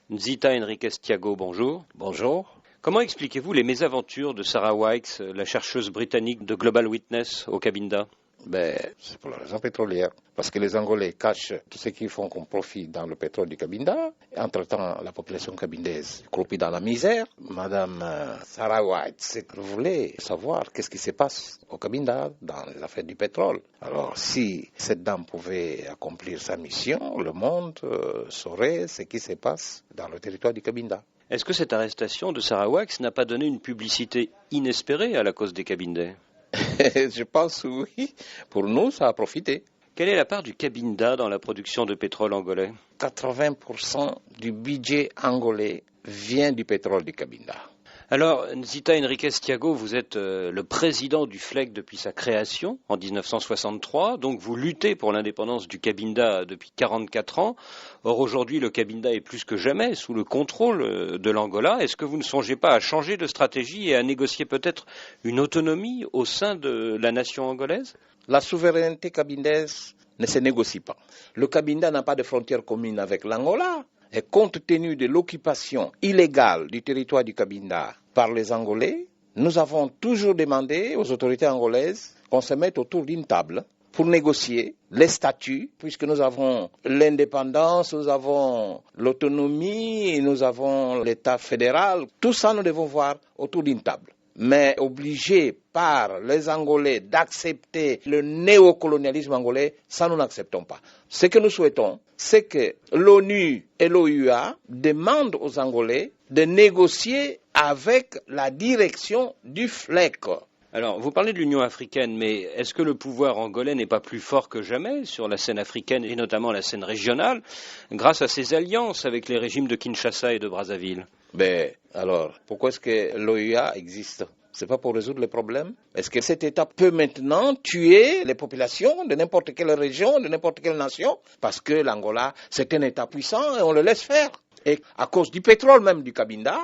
Nzita Henriquez Thiago, bonjour. Bonjour. Comment expliquez-vous les mésaventures de Sarah Wykes, la chercheuse britannique de Global Witness au Cabinda? C'est pour la raison pétrolière. Parce que les Angolais cachent tout ce qu'ils font comme profit dans le pétrole du Cabinda. Entre-temps, la population cabindaise croupit dans la misère. Madame Sarah Wykes voulait savoir qu'est-ce qui se passe au Cabinda dans les affaires du pétrole. Alors, si cette dame pouvait accomplir sa mission, le monde saurait ce qui se passe dans le territoire du Cabinda. Est-ce que cette arrestation de Sarah Wykes n'a pas donné une publicité inespérée à la cause des Cabindais? Je pense oui. Pour nous, ça a profité. Quelle est la part du Cabinda dans la production de pétrole angolais? 80% du budget angolais vient du pétrole du Cabinda. Alors, Nzita Henriquez Thiago, vous êtes le président du FLEC depuis sa création en 1963, donc vous luttez pour l'indépendance du Cabinda depuis 44 ans. Or, aujourd'hui, le Cabinda est plus que jamais sous le contrôle de l'Angola. Est-ce que vous ne songez pas à changer de stratégie et à négocier peut-être une autonomie au sein de la nation angolaise? La souveraineté cabindaise ne se négocie pas. Le Cabinda n'a pas de frontière commune avec l'Angola. Et compte tenu de l'occupation illégale du territoire du Cabinda par les Angolais, nous avons toujours demandé aux autorités angolaises qu'on se mette autour d'une table pour négocier les statuts, puisque nous avons l'indépendance, nous avons l'autonomie, nous avons l'État fédéral. Tout ça, nous devons voir autour d'une table. Mais obligés par les Angolais d'accepter le néocolonialisme angolais, ça nous n'acceptons pas. Ce que nous souhaitons, c'est que l'ONU et l'OUA demandent aux Angolais de négocier avec la direction du FLEC. Alors, vous parlez de l'Union africaine, mais est-ce que le pouvoir angolais n'est pas plus fort que jamais sur la scène africaine et notamment la scène régionale, grâce à ses alliances avec les régimes de Kinshasa et de Brazzaville? Alors, pourquoi est-ce que l'OUA existe? C'est pas pour résoudre les problèmes? Est-ce que cet État peut maintenant tuer les populations de n'importe quelle région, de n'importe quelle nation? Parce que l'Angola, c'est un État puissant et on le laisse faire. Et à cause du pétrole même du Cabinda,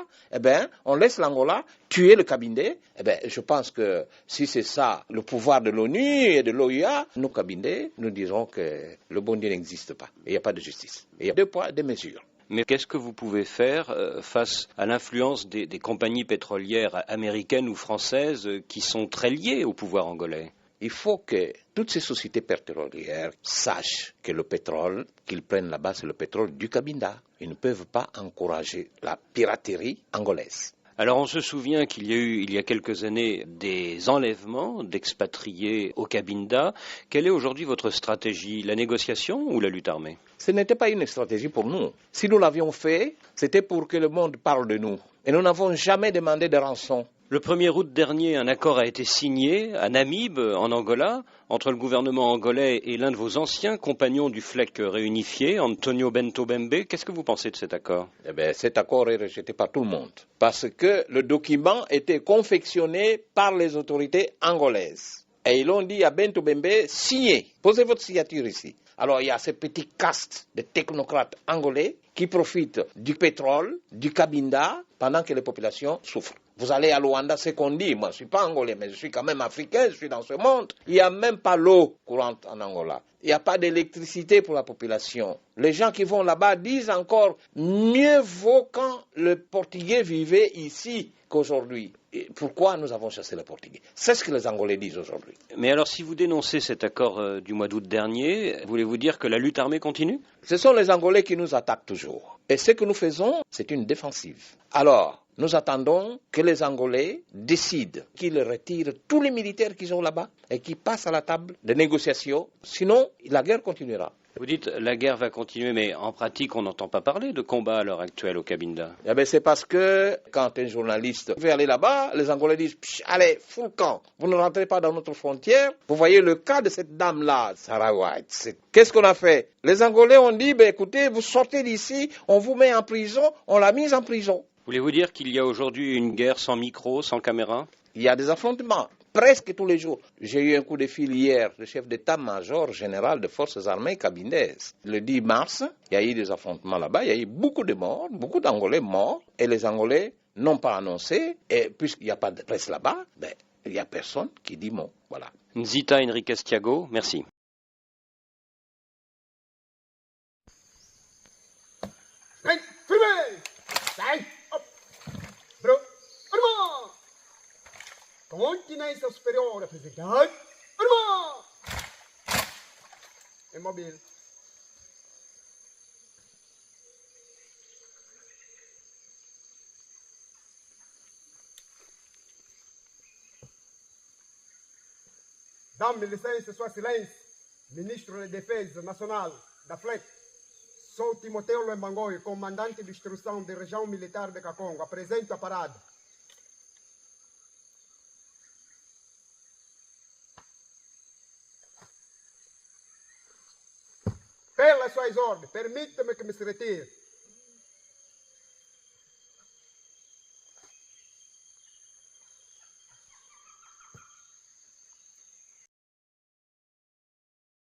on laisse l'Angola tuer le Cabindé. Je pense que si c'est ça le pouvoir de l'ONU et de l'OUA, nous Cabindés, nous dirons que le bon Dieu n'existe pas. Il n'y a pas de justice. Il y a 2 poids, 2 mesures. Mais qu'est-ce que vous pouvez faire face à l'influence des compagnies pétrolières américaines ou françaises qui sont très liées au pouvoir angolais? Il faut que toutes ces sociétés pétrolières sachent que le pétrole qu'ils prennent là-bas, c'est le pétrole du Cabinda. Ils ne peuvent pas encourager la piraterie angolaise. Alors on se souvient qu'il y a eu, il y a quelques années, des enlèvements d'expatriés au Cabinda. Quelle est aujourd'hui votre stratégie? La négociation ou la lutte armée? Ce n'était pas une stratégie pour nous. Si nous l'avions fait, c'était pour que le monde parle de nous. Et nous n'avons jamais demandé de rançon. Le 1er août dernier, un accord a été signé à Namibe, en Angola, entre le gouvernement angolais et l'un de vos anciens compagnons du FLEC réunifié, Antonio Bento Bembe. Qu'est-ce que vous pensez de cet accord? Cet accord est rejeté par tout le monde. Parce que le document était confectionné par les autorités angolaises. Et ils l'ont dit à Bento Bembe, signez, posez votre signature ici. Alors il y a ces petits castes de technocrates angolais qui profitent du pétrole, du Cabinda, pendant que les populations souffrent. Vous allez à Luanda, c'est qu'on dit, moi je ne suis pas angolais, mais je suis quand même africain, je suis dans ce monde. Il n'y a même pas l'eau courante en Angola. Il n'y a pas d'électricité pour la population. Les gens qui vont là-bas disent encore, mieux vaut quand le Portugais vivait ici qu'aujourd'hui. Et pourquoi nous avons chassé les Portugais? C'est ce que les Angolais disent aujourd'hui. Mais alors si vous dénoncez cet accord du mois d'août dernier, voulez-vous dire que la lutte armée continue? Ce sont les Angolais qui nous attaquent toujours. Et ce que nous faisons, c'est une défensive. Alors, nous attendons que les Angolais décident qu'ils retirent tous les militaires qu'ils ont là-bas et qu'ils passent à la table de négociation. Sinon, la guerre continuera. Vous dites la guerre va continuer, mais en pratique, on n'entend pas parler de combat à l'heure actuelle au Cabinda. C'est parce que quand un journaliste veut aller là-bas, les Angolais disent « Allez, fous le camp, vous ne rentrez pas dans notre frontière ». Vous voyez le cas de cette dame-là, Sarah Wykes. Qu'est-ce qu'on a fait? Les Angolais ont dit « Écoutez, vous sortez d'ici, on vous met en prison ». On l'a mise en prison. Voulez-vous dire qu'il y a aujourd'hui une guerre sans micro, sans caméra? Il y a des affrontements. Presque tous les jours. J'ai eu un coup de fil hier du chef d'état-major général des forces armées cabindaises. Le 10 mars, il y a eu des affrontements là-bas, il y a eu beaucoup de morts, beaucoup d'Angolais morts, et les Angolais n'ont pas annoncé, et puisqu'il n'y a pas de presse là-bas, il n'y a personne qui dit mot. Voilà. Nzita Henriquez Thiago, merci. Hey, fumez! Continência superior, presidente. Arma! Imóvel. Dá-me licença, Sua Excelência, Ministro da Defesa Nacional da FLEC. Sou Timoteu Luembangoio, comandante de instrução da região militar de Kakongo. Apresento a parada. Pelas suas ordens, permita-me que me se retire.